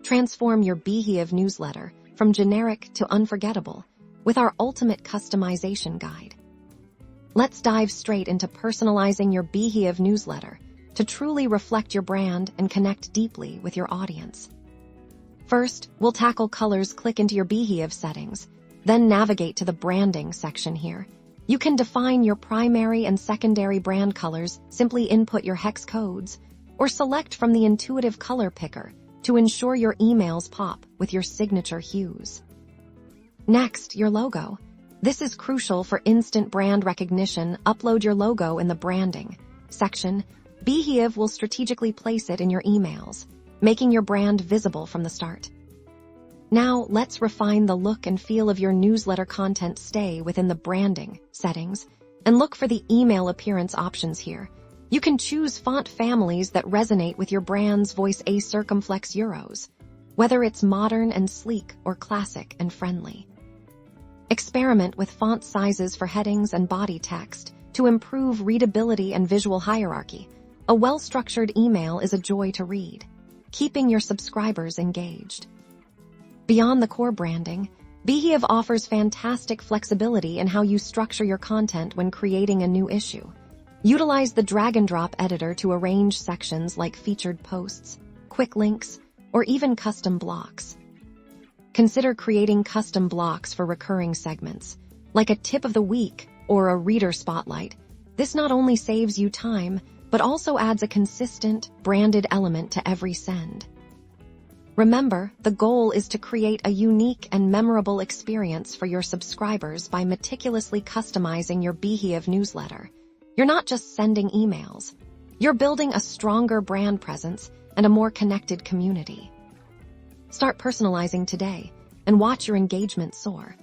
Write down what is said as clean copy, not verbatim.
Transform your Beehiiv newsletter from generic to unforgettable with our ultimate customization guide. Let's dive straight into personalizing your Beehiiv newsletter to truly reflect your brand and connect deeply with your audience. First, we'll tackle colors. Click into your Beehiiv settings, then navigate to the branding section here. You can define your primary and secondary brand colors. Simply input your hex codes or select from the intuitive color picker to ensure your emails pop with your signature hues. Next, your logo. This is crucial for instant brand recognition. Upload your logo in the branding section. Beehiiv will strategically place it in your emails, making your brand visible from the start. Now, let's refine the look and feel of your newsletter content. Stay within the branding settings and look for the email appearance options here. You can choose font families that resonate with your brand's voice. A circumflex euros, whether it's modern and sleek or classic and friendly. Experiment with font sizes for headings and body text to improve readability and visual hierarchy. A well-structured email is a joy to read, keeping your subscribers engaged. Beyond the core branding, Beehiiv offers fantastic flexibility in how you structure your content when creating a new issue. Utilize the drag-and-drop editor to arrange sections like featured posts, quick links, or even custom blocks. Consider creating custom blocks for recurring segments, like a tip of the week or a reader spotlight. This not only saves you time, but also adds a consistent, branded element to every send. Remember, the goal is to create a unique and memorable experience for your subscribers by meticulously customizing your Beehiiv newsletter. You're not just sending emails. You're building a stronger brand presence and a more connected community. Start personalizing today and watch your engagement soar.